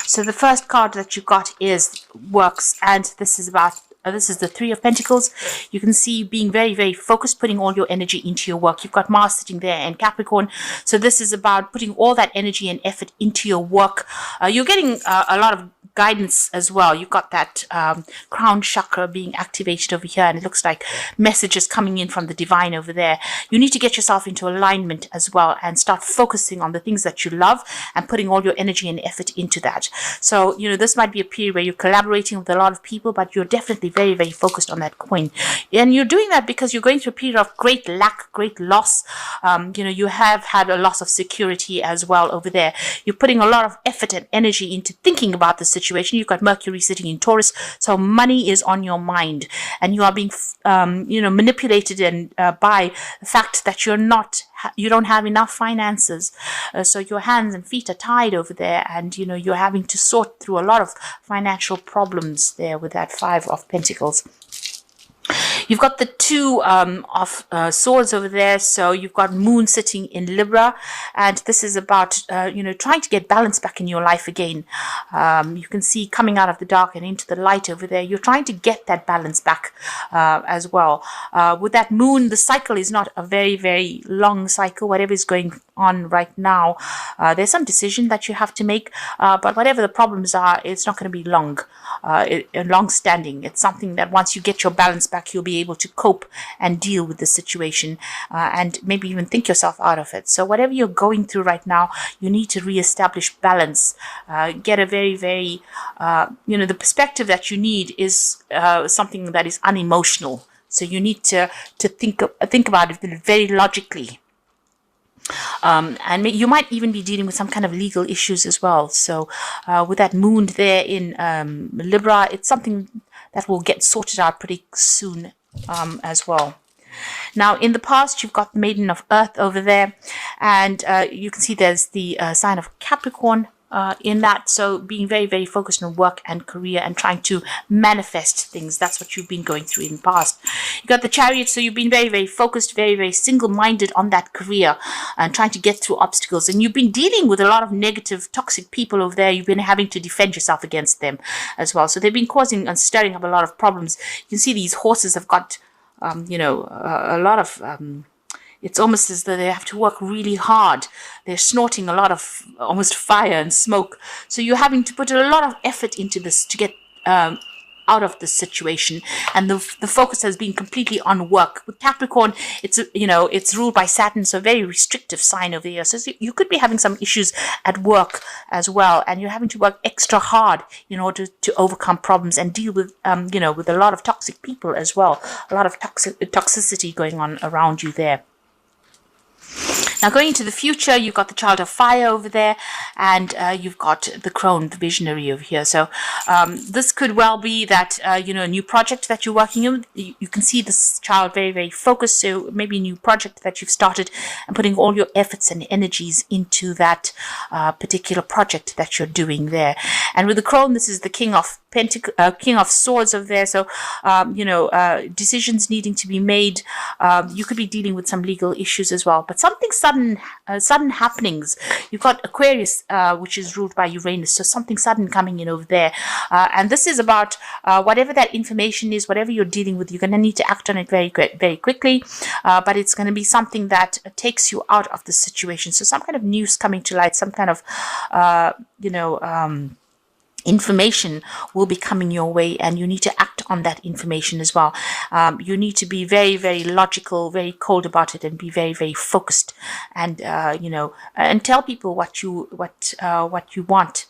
So the first card that you got is works, and this is about this is the Three of Pentacles. You can see being very, very focused, putting all your energy into your work. You've got Mars sitting there and Capricorn. So this is about putting all that energy and effort into your work. You're getting a lot of guidance as well. You've got that crown chakra being activated over here, and it looks like messages coming in from the divine over there. You need to get yourself into alignment as well and start focusing on the things that you love and putting all your energy and effort into that. So, this might be a period where you're collaborating with a lot of people, but you're definitely very, very focused on that coin. And you're doing that because you're going through a period of great lack, great loss. You have had a loss of security as well over there. You're putting a lot of effort and energy into thinking about the situation. You've got Mercury sitting in Taurus, so money is on your mind, and you are being, manipulated and by the fact that you don't have enough finances. So your hands and feet are tied over there, and you're having to sort through a lot of financial problems there with that Five of Pentacles. You've got the Two of Swords over there, so you've got Moon sitting in Libra, and this is about, trying to get balance back in your life again. You can see coming out of the dark and into the light over there. You're trying to get that balance back as well. With that Moon, the cycle is not a very, very long cycle. Whatever is going on right now, there's some decision that you have to make, but whatever the problems are, it's not going to be long standing. It's something that once you get your balance back, you'll be able to cope and deal with the situation, and maybe even think yourself out of it. So whatever you're going through right now, you need to reestablish balance. Get a very, very, the perspective that you need is something that is unemotional. So you need to think about it very logically. And you might even be dealing with some kind of legal issues as well. So with that Moon there in Libra, it's something that will get sorted out pretty soon as well. Now, in the past, you've got the Maiden of Earth over there, and you can see there's the sign of Capricorn in that. So being very, very focused on work and career and trying to manifest things. That's what you've been going through in the past. You got the Chariot, so you've been very, very focused, very, very single-minded on that career and trying to get through obstacles. And you've been dealing with a lot of negative, toxic people over there. You've been having to defend yourself against them as well. So they've been causing and stirring up a lot of problems. You can see these horses have got, a lot of... it's almost as though they have to work really hard. They're snorting a lot of almost fire and smoke. So you're having to put a lot of effort into this to get out of this situation. And the focus has been completely on work. With Capricorn, it's ruled by Saturn, so a very restrictive sign over here. So you could be having some issues at work as well. And you're having to work extra hard in order to overcome problems and deal with, with a lot of toxic people as well. A lot of toxicity going on around you there. Now, going into the future, you've got the Child of Fire over there, and you've got the Crone, the Visionary over here. So this could well be that, a new project that you're working on. You can see this child very, very focused. So maybe a new project that you've started and putting all your efforts and energies into that particular project that you're doing there. And with the Crone, this is the King of Swords over there. So, decisions needing to be made. You could be dealing with some legal issues as well. But something sudden happenings. You've got Aquarius, which is ruled by Uranus. So something sudden coming in over there. And this is about whatever that information is, whatever you're dealing with, you're going to need to act on it very, very quickly. But it's going to be something that takes you out of the situation. So some kind of news coming to light, some kind of, information will be coming your way, and you need to act on that information as well. You need to be very, very logical, very cold about it, and be very, very focused, and and tell people what you want.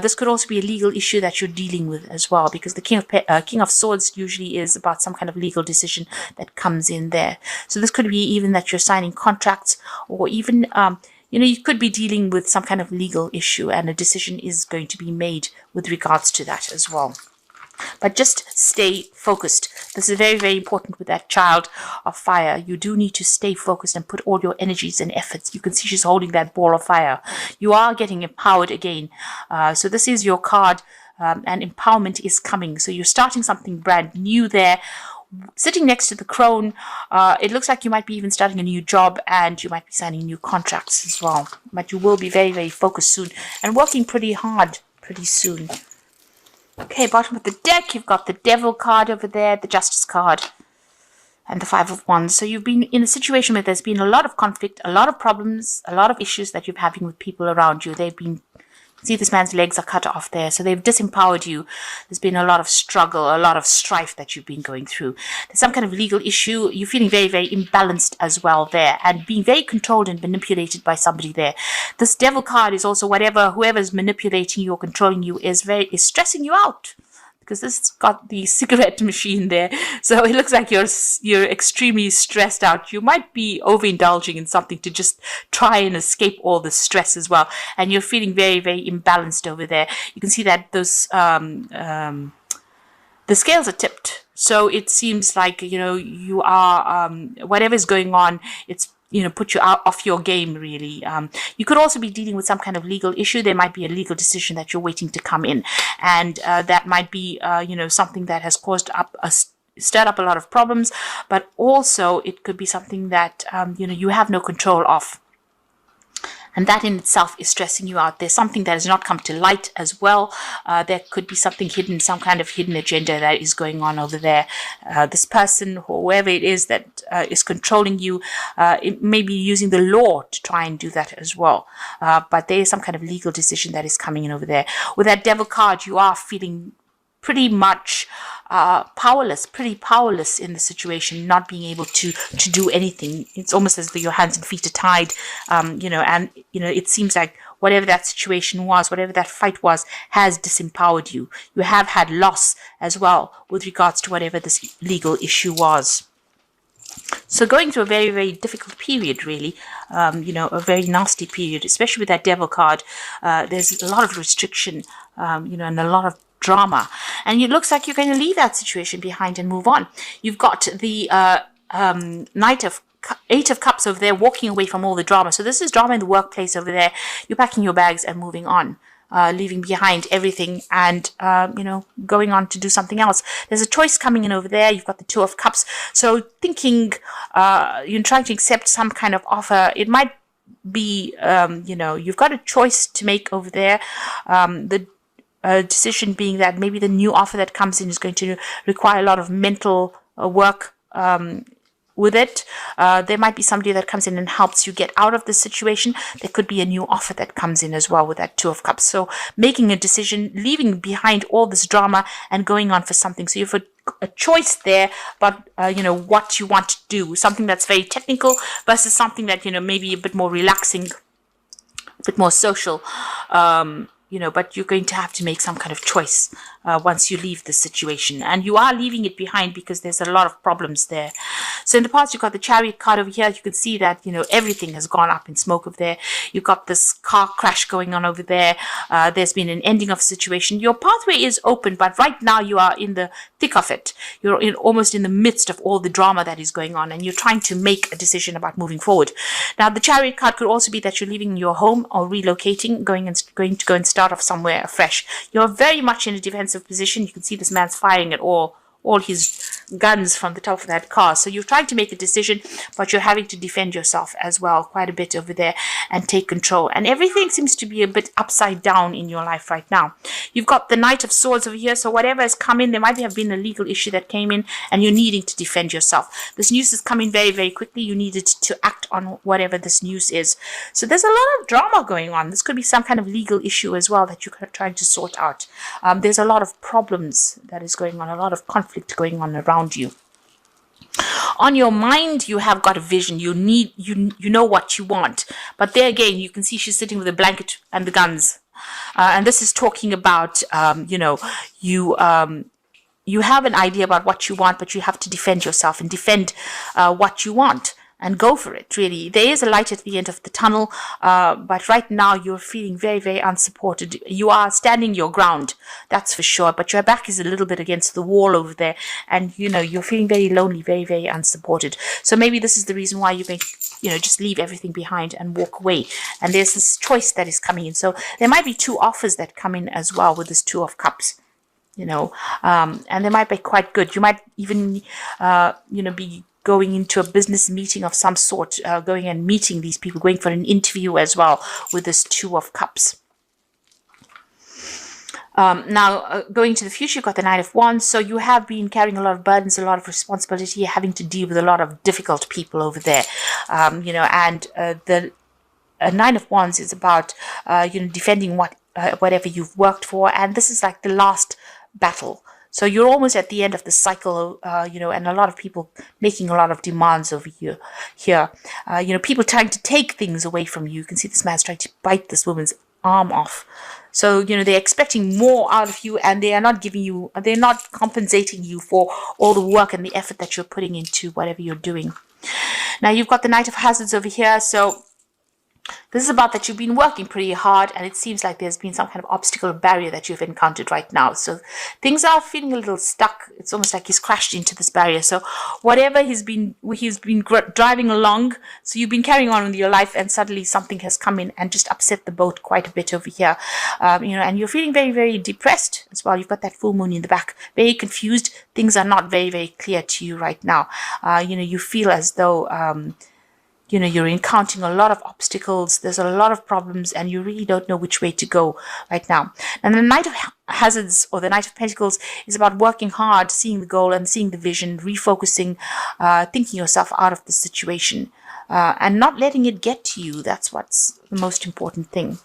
This could also be a legal issue that you're dealing with as well, because the King of Swords usually is about some kind of legal decision that comes in there. So this could be even that you're signing contracts, or even you could be dealing with some kind of legal issue, and a decision is going to be made with regards to that as well. But just stay focused. This is very, very important with that Child of Fire. You do need to stay focused and put all your energies and efforts. You can see she's holding that ball of fire. You are getting empowered again. So this is your card, and empowerment is coming. So you're starting something brand new there. Sitting next to the Crone, it looks like you might be even starting a new job, and you might be signing new contracts as well. But you will be very, very focused soon and working pretty hard pretty soon. Okay, bottom of the deck, you've got the Devil card over there, the Justice card, and the Five of Wands. So you've been in a situation where there's been a lot of conflict, a lot of problems, a lot of issues that you're having with people around you. They've been, see, this man's legs are cut off there. So they've disempowered you. There's been a lot of struggle, a lot of strife that you've been going through. There's some kind of legal issue. You're feeling very, very imbalanced as well there, and being very controlled and manipulated by somebody there. This Devil card is also whoever's manipulating you or controlling you is stressing you out. Because this has got the cigarette machine there. So it looks like you're extremely stressed out. You might be overindulging in something to just try and escape all the stress as well. And you're feeling very, very imbalanced over there. You can see that those the scales are tipped. So it seems like, you are, whatever's going on, it's, put you out off your game, really. You could also be dealing with some kind of legal issue. There might be a legal decision that you're waiting to come in. And that might be, something that has stirred up a lot of problems. But also it could be something that, you have no control of. And that in itself is stressing you out. There's something that has not come to light as well. There could be something hidden, some kind of hidden agenda that is going on over there. This person, whoever it is that is controlling you, it may be using the law to try and do that as well. But there is some kind of legal decision that is coming in over there. With that Devil card, you are feeling pretty much pretty powerless in the situation, not being able to do anything. It's almost as though your hands and feet are tied, and it seems like whatever that situation was, whatever that fight was, has disempowered you. You have had loss as well with regards to whatever this legal issue was. So going through a very, very difficult period, really, a very nasty period, especially with that Devil card. There's a lot of restriction, and a lot of drama, and it looks like you're going to leave that situation behind and move on. You've got the Eight of Cups over there, walking away from all the drama. So this is drama in the workplace over there. You're packing your bags and moving on, leaving behind everything and going on to do something else. There's a choice coming in over there. You've got the Two of Cups. So thinking you're trying to accept some kind of offer. It might be you've got a choice to make over there. The decision being that maybe the new offer that comes in is going to require a lot of mental work with it. There might be somebody that comes in and helps you get out of the situation. There could be a new offer that comes in as well with that Two of Cups. So making a decision, leaving behind all this drama and going on for something. So you have a choice there, but what you want to do, something that's very technical versus something that maybe a bit more relaxing, a bit more social. But you're going to have to make some kind of choice once you leave the situation. And you are leaving it behind because there's a lot of problems there. So in the past, you've got the Chariot card over here. You can see that, everything has gone up in smoke over there. You've got this car crash going on over there. There's been an ending of the situation. Your pathway is open, but right now you are in the thick of it. You're almost in the midst of all the drama that is going on, and you're trying to make a decision about moving forward. Now, the Chariot card could also be that you're leaving your home or relocating, going to go and start off somewhere afresh. You're very much in a defensive position. You can see this man's firing at all his guns from the top of that car. So you're trying to make a decision, but you're having to defend yourself as well quite a bit over there and take control. And everything seems to be a bit upside down in your life right now. You've got the Knight of Swords over here. So whatever has come in, there might have been a legal issue that came in and you're needing to defend yourself. This news is coming very, very quickly. You needed to act on whatever this news is. So there's a lot of drama going on. This could be some kind of legal issue as well that you're trying to sort out. There's a lot of problems that is going on, a lot of conflict going on around you. On your mind, you have got a vision. You know what you want. But there again, you can see she's sitting with a blanket and the guns. And this is talking about, you have an idea about what you want, but you have to defend yourself and defend what you want. And go for it, really. There is a light at the end of the tunnel, but right now you're feeling very, very unsupported. You are standing your ground, that's for sure, but your back is a little bit against the wall over there, and you're feeling very lonely, very, very unsupported. So maybe this is the reason why you're going to just leave everything behind and walk away. And there's this choice that is coming in. So there might be two offers that come in as well with this Two of Cups. And they might be quite good. You might even, be going into a business meeting of some sort, going and meeting these people, going for an interview as well with this Two of Cups. Now, going to the future, you've got the Knight of Wands. So you have been carrying a lot of burdens, a lot of responsibility, having to deal with a lot of difficult people over there. And the Nine of Wands is about, defending whatever you've worked for. And this is like the last battle. So you're almost at the end of the cycle, and a lot of people making a lot of demands over here. People trying to take things away from you. You can see this man's trying to bite this woman's arm off. So, they're expecting more out of you, and they're not compensating you for all the work and the effort that you're putting into whatever you're doing. Now, you've got the Knight of Hazards over here. So this is about that you've been working pretty hard, and it seems like there's been some kind of obstacle or barrier that you've encountered right now. So things are feeling a little stuck. It's almost like he's crashed into this barrier. So whatever he's been driving along, so you've been carrying on with your life, and suddenly something has come in and just upset the boat quite a bit over here. And you're feeling very, very depressed as well. You've got that full moon in the back, very confused. Things are not very, very clear to you right now. You feel as though you're encountering a lot of obstacles. There's a lot of problems, and you really don't know which way to go right now. And the Knight of Hazards, or the Knight of Pentacles, is about working hard, seeing the goal and seeing the vision, refocusing, thinking yourself out of the situation, and not letting it get to you. That's what's the most important thing.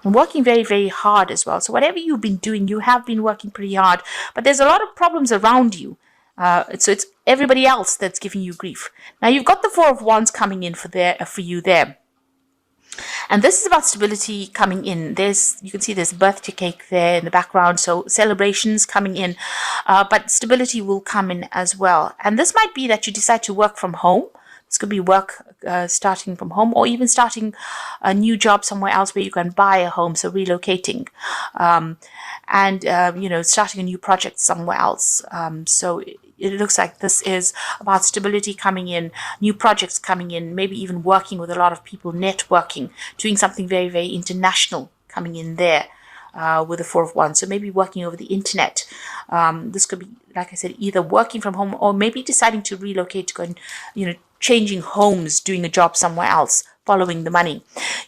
And working very, very hard as well. So whatever you've been doing, you have been working pretty hard, but there's a lot of problems around you. So it's everybody else that's giving you grief. Now you've got the Four of Wands coming in for you there. And this is about stability coming in. You can see there's birthday cake there in the background. So celebrations coming in, but stability will come in as well. And this might be that you decide to work from home. This could be work starting from home, or even starting a new job somewhere else where you can buy a home, so relocating, and starting a new project somewhere else. So it looks like this is about stability coming in, new projects coming in, maybe even working with a lot of people, networking, doing something very, very international coming in there. With the Four of Wands. So maybe working over the internet. This could be, like I said, either working from home, or maybe deciding to relocate, to go and, changing homes, doing a job somewhere else, following the money.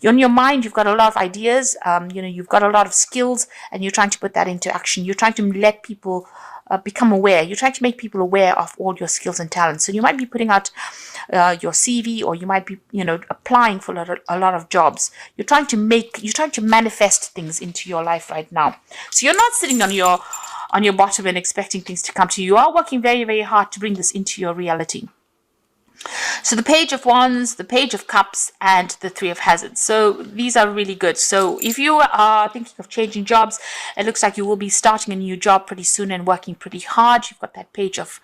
On your mind, you've got a lot of ideas, you've got a lot of skills, and you're trying to put that into action. You're trying to let people become aware. You're trying to make people aware of all your skills and talents. So you might be putting out your CV, or you might be, applying for a lot of jobs. You're trying to manifest things into your life right now. So you're not sitting on your bottom and expecting things to come to you. You are working very, very hard to bring this into your reality. So the Page of Wands, the Page of Cups, and the Three of Hazards. So these are really good. So if you are thinking of changing jobs, it looks like you will be starting a new job pretty soon and working pretty hard. You've got that Page of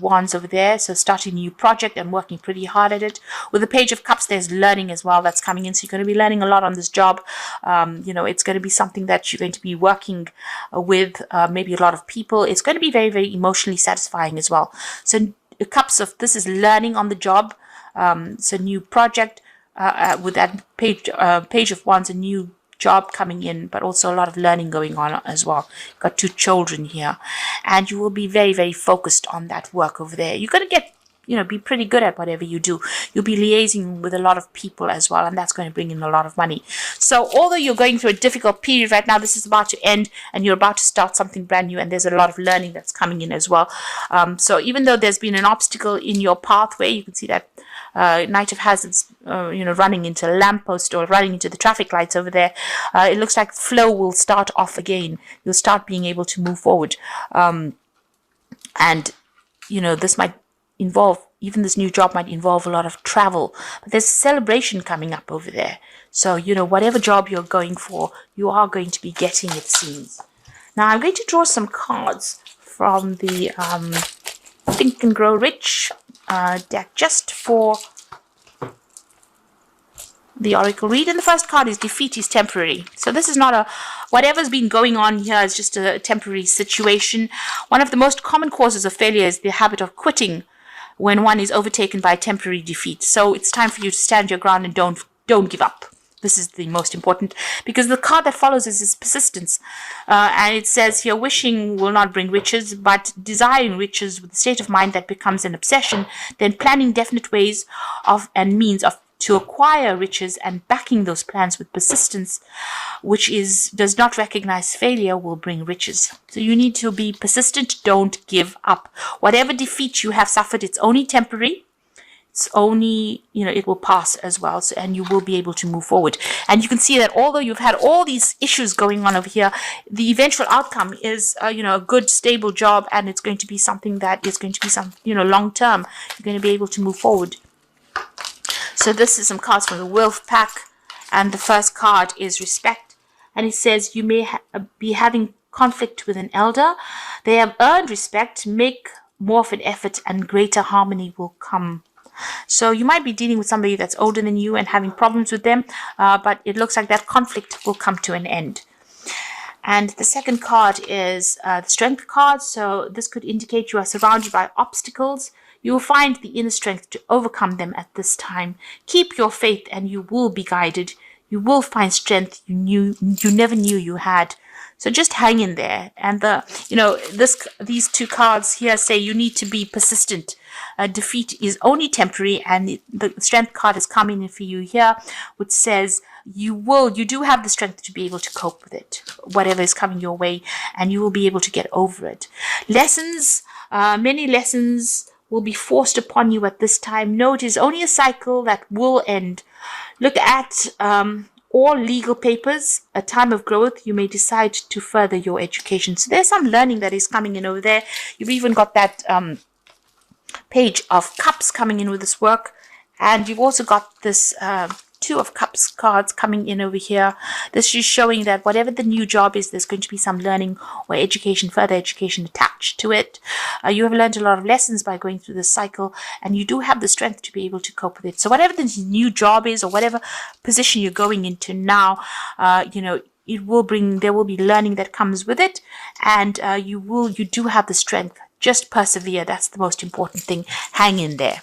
Wands over there. So starting a new project and working pretty hard at it. With the Page of Cups, there's learning as well that's coming in. So you're going to be learning a lot on this job. It's going to be something that you're going to be working with maybe a lot of people. It's going to be very, very emotionally satisfying as well. So Cups of this is learning on the job. It's a new project with that Page of Wands, a new job coming in, but also a lot of learning going on as well. You've got two children here, and you will be very, very focused on that work over there. You're going to get, be pretty good at whatever you do. You'll be liaising with a lot of people as well, and that's going to bring in a lot of money. So although you're going through a difficult period right now, this is about to end, and you're about to start something brand new, and there's a lot of learning that's coming in as well. So even though there's been an obstacle in your pathway, you can see that Knight of Hazards, running into a lamppost or running into the traffic lights over there. It looks like flow will start off again. You'll start being able to move forward. This might involve, even this new job might involve a lot of travel, but there's a celebration coming up over there. So, whatever job you're going for, you are going to be getting, it seems. Now, I'm going to draw some cards from the Think and Grow Rich deck just for the Oracle read. And the first card is Defeat is Temporary. So this is not whatever's been going on here is just a temporary situation. One of the most common causes of failure is the habit of quitting when one is overtaken by temporary defeat. So it's time for you to stand your ground and don't give up. This is the most important, because the card that follows is persistence. And it says here, wishing will not bring riches, but desiring riches with a state of mind that becomes an obsession, then planning definite ways of and means of to acquire riches and backing those plans with persistence, which does not recognize failure, will bring riches. So you need to be persistent. Don't give up. Whatever defeat you have suffered, it's only temporary. It's only, it will pass as well. So, and you will be able to move forward. And you can see that although you've had all these issues going on over here, the eventual outcome is, a good, stable job. And it's going to be something that is going to be long term. You're going to be able to move forward. So this is some cards from the Wolf Pack, and the first card is Respect, and it says you may be having conflict with an elder. They have earned respect. Make more of an effort, and greater harmony will come. So you might be dealing with somebody that's older than you and having problems with them, but it looks like that conflict will come to an end. And the second card is the Strength card. So this could indicate you are surrounded by obstacles. You will find the inner strength to overcome them at this time. Keep your faith and you will be guided. You will find strength you never knew you had. So just hang in there. And these two cards here say you need to be persistent. Defeat is only temporary, and the Strength card is coming in for you here, which says you do have the strength to be able to cope with it, whatever is coming your way, and you will be able to get over it. Lessons, many lessons will be forced upon you at this time. No, it is only a cycle that will end. Look at all legal papers. A time of growth, you may decide to further your education. So there's some learning that is coming in over there. You've even got that Page of Cups coming in with this work, and you've also got this Two of Cups cards coming in over here. This is showing that whatever the new job is, there's going to be some learning or education, further education attached to it. You have learned a lot of lessons by going through this cycle, and you do have the strength to be able to cope with it. So whatever the new job is, or whatever position you're going into now, there will be learning that comes with it, and you do have the strength. Just persevere. That's the most important thing. Hang in there.